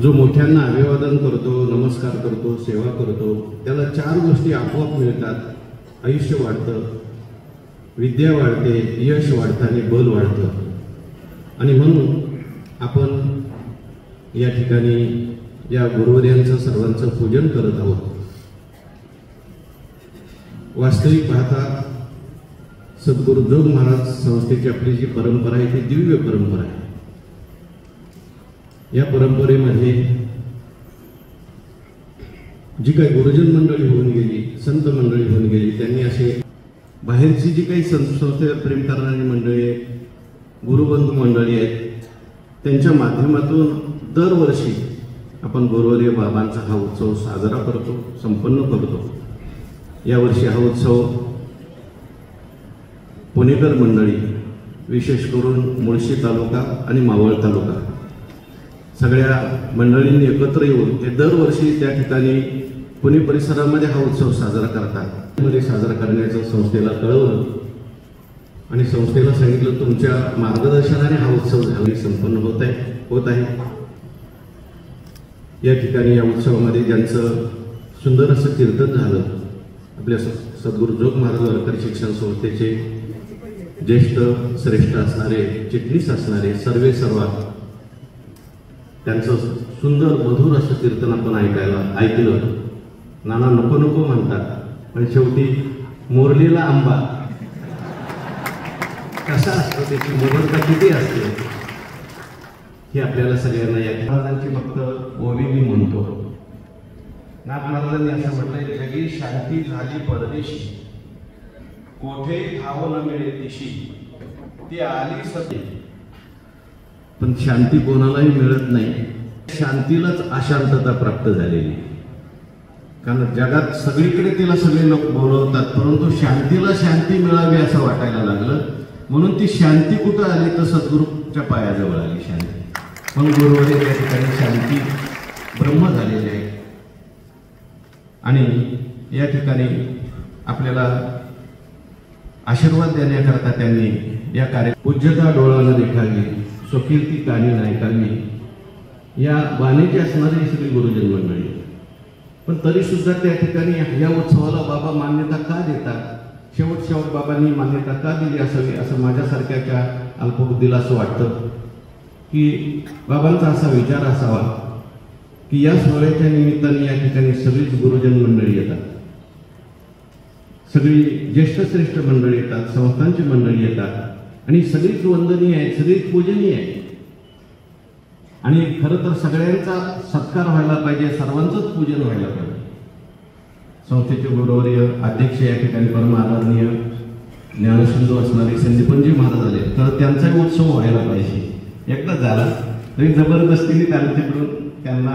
जो मोठ्यांना अभिवादन करतो, नमस्कार करतो, सेवा करतो, त्याला 4 गोष्टी आपोआप मिळतात. आयुष्य वाढतं, विद्या वाढते, यश वाढतं आणि बल वाढतं. आणि म्हणून आपण या ठिकाणी या गुरुवर्यांचं सर्वांचं पूजन करत आहोत. वास्तविक पाहता सद्गुरू जोग महाराज संस्थेची आपली जी परंपरा आहे ती दिव्य परंपरा आहे. या परंपरेमध्ये जी काही गुरुजन मंडळी होऊन गेली, संत मंडळी होऊन गेली, त्यांनी असे बाहेरची जी काही संस्थेवर प्रेम करणारी मंडळी आहेत, गुरुबंधू मंडळी आहेत, त्यांच्या माध्यमातून दरवर्षी आपण गुरुवर्य बाबांचा हा उत्सव साजरा करतो, संपन्न करतो. यावर्षी हा उत्सव पुणेकर मंडळी, विशेष करून मुळशी तालुका आणि मावळ तालुका सगळ्या मंडळींनी एकत्र येऊन हे दरवर्षी त्या ठिकाणी पुणे परिसरामध्ये हा उत्सव साजरा करतात. मध्ये साजरा करण्याचं संस्थेला कळवलं आणि संस्थेला सांगितलं तुमच्या मार्गदर्शनाने हा उत्सव झाला संपन्न होत आहे. या ठिकाणी या उत्सवामध्ये ज्यांचं सुंदर असं कीर्तन झालं, आपल्या सद्गुरू जोग महाराज वारकरी शिक्षण संस्थेचे ज्येष्ठ श्रेष्ठ असणारे, चिटणीस असणारे सर्वा त्यांचं सुंदर मधुर असं कीर्तन आपण ऐकलं. नाना नको नको म्हणतात, पण शेवटी मोरलेला आंबा कसा असतो, त्याची मोहरता किती असते हे आपल्याला सगळ्यांना या महाराजांची फक्त ओवी मी म्हणतो. नाथ महाराजांनी असं म्हटलंय, जगी शांती झाली परदेशी, कोठे ठाव न मिळे दिशी, ती आली सती. पण शांती कोणालाही मिळत नाही, शांतीलाच अशांतता प्राप्त झालेली. कारण जगात सगळीकडे तिला सगळे लोक बोलवतात, परंतु शांतीला शांती मिळावी असं वाटायला लागलं. म्हणून ती शांती कुठं आली तर सद्गुरूच्या पायाजवळ आली शांती. म्हणून गुरुवर्य त्या ठिकाणी शांती ब्रह्म झालेले आहे. आणि या ठिकाणी आपल्याला आशीर्वाद देण्याकरता त्यांनी या पूज्यता डोळानं देखावी, स्वकीर्ती कानी नायकावी या बाणीची असणारी सगळी गुरुजन मंडळी. पण तरी सुद्धा त्या ठिकाणी या उत्सवाला बाबा मान्यता का देतात, शेवट बाबांनी मान्यता का दिली असावी असं माझ्यासारख्याच्या अल्पबुद्धीला असं वाटतं की बाबांचा असा विचार असावा की या सोहळ्याच्या निमित्ताने या ठिकाणी सगळीच गुरुजन मंडळी येतात, सगळी ज्येष्ठ श्रेष्ठ मंडळी येतात, संस्थांची मंडळी येतात आणि सगळीच वंदनीय आहेत, सगळीच पूजनीय आहेत. आणि खरं तर सगळ्यांचा सत्कार व्हायला पाहिजे, सर्वांचंच पूजन व्हायला पाहिजे. संस्थेचे गुरुवर्य अध्यक्ष या ठिकाणी परम आदरणीय ज्ञानसिंधू असणारे संदीपनजी महाराज आले, तर त्यांचाही उत्सव व्हायला पाहिजे. एकदा झाला तरी जबरदस्तीने त्यांच्याकडून त्यांना